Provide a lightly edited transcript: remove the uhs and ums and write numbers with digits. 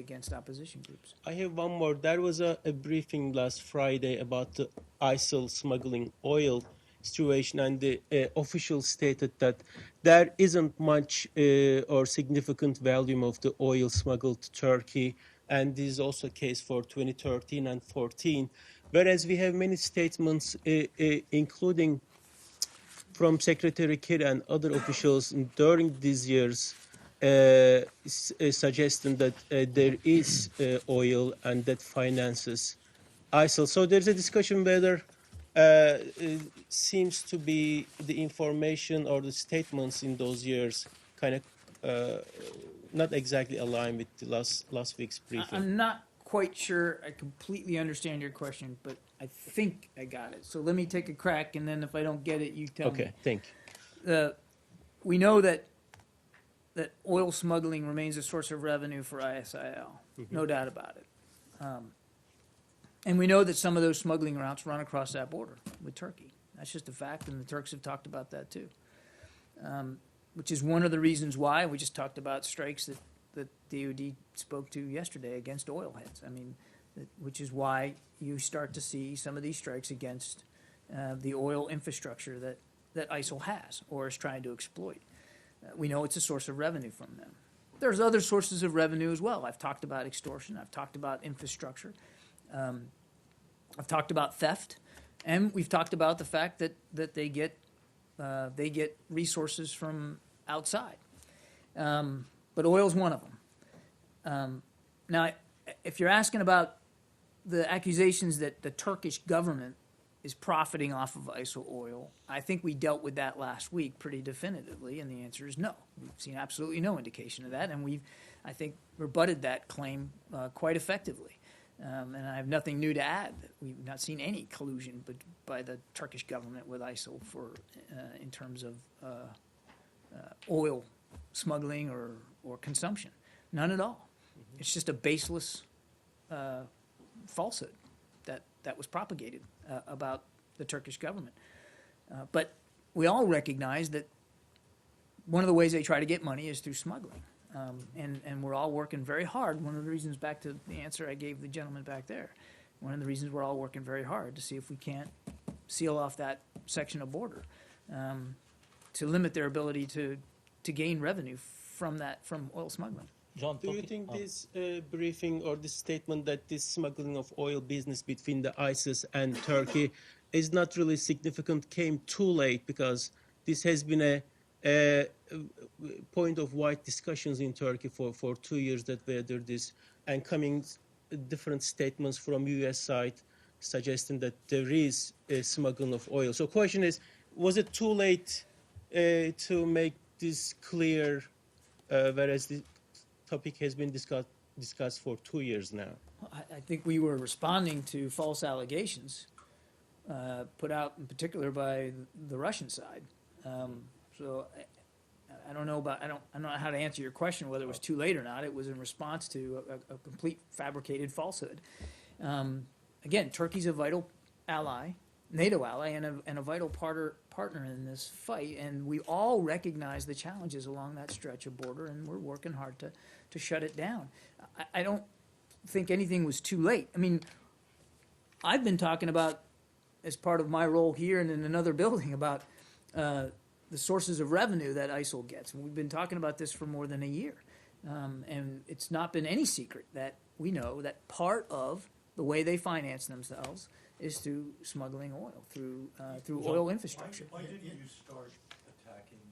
against opposition groups. I have one more. There was a briefing last Friday about the ISIL smuggling oil situation, and the official stated that there isn't much or significant volume of the oil smuggled to Turkey, and this is also the case for 2013 and 14. Whereas we have many statements, including from Secretary Kerry and other officials during these years, suggesting that there is oil and that finances ISIL. So there's a discussion whether seems to be the information or the statements in those years kind of not exactly aligned with the last week's briefing. I'm not quite sure I completely understand your question, but I think I got it. So let me take a crack, and then if I don't get it, you tell me. Okay, thank you. We know that oil smuggling remains a source of revenue for ISIL, no doubt about it. And we know that some of those smuggling routes run across that border with Turkey. That's just a fact, and the Turks have talked about that too. Which is one of the reasons why we just talked about strikes that DOD spoke to yesterday against oil heads. I mean, which is why you start to see some of these strikes against the oil infrastructure that ISIL has or is trying to exploit. We know it's a source of revenue from them. There's other sources of revenue as well. I've talked about extortion. I've talked about infrastructure. I've talked about theft, and we've talked about the fact that they get resources from outside. But oil's one of them. Now, if you're asking about the accusations that the Turkish government is profiting off of ISIL oil, I think we dealt with that last week pretty definitively, and the answer is no. We've seen absolutely no indication of that, and we've, I think, rebutted that claim quite effectively. And I have nothing new to add. We've not seen any collusion by the Turkish government with ISIL in terms of oil smuggling or consumption. None at all. It's just a baseless falsehood that was propagated about the Turkish government. But we all recognize that one of the ways they try to get money is through smuggling. And we're all working very hard. One of the reasons, back to the answer I gave the gentleman back there, one of the reasons we're all working very hard to see if we can't seal off that section of border to limit their ability to gain revenue from oil smuggling. John, Do you think this briefing or this statement that this smuggling of oil business between the ISIS and Turkey is not really significant came too late, because this has been a point of wide discussions in Turkey for 2 years, that whether this, and coming different statements from U.S. side suggesting that there is a smuggling of oil. So question is, was it too late to make this clear, whereas the topic has been discussed for 2 years now? I think we were responding to false allegations put out in particular by the Russian side. So I don't know how to answer your question, whether it was too late or not. It was in response to a complete fabricated falsehood. Again, Turkey's a vital ally, NATO ally, and a vital partner in this fight, and we all recognize the challenges along that stretch of border, and we're working hard to shut it down. I don't think anything was too late. I mean, I've been talking about, as part of my role here and in another building, about the sources of revenue that ISIL gets. And we've been talking about this for more than a year. And it's not been any secret that we know that part of the way they finance themselves is through smuggling oil, through oil infrastructure. Why didn't you start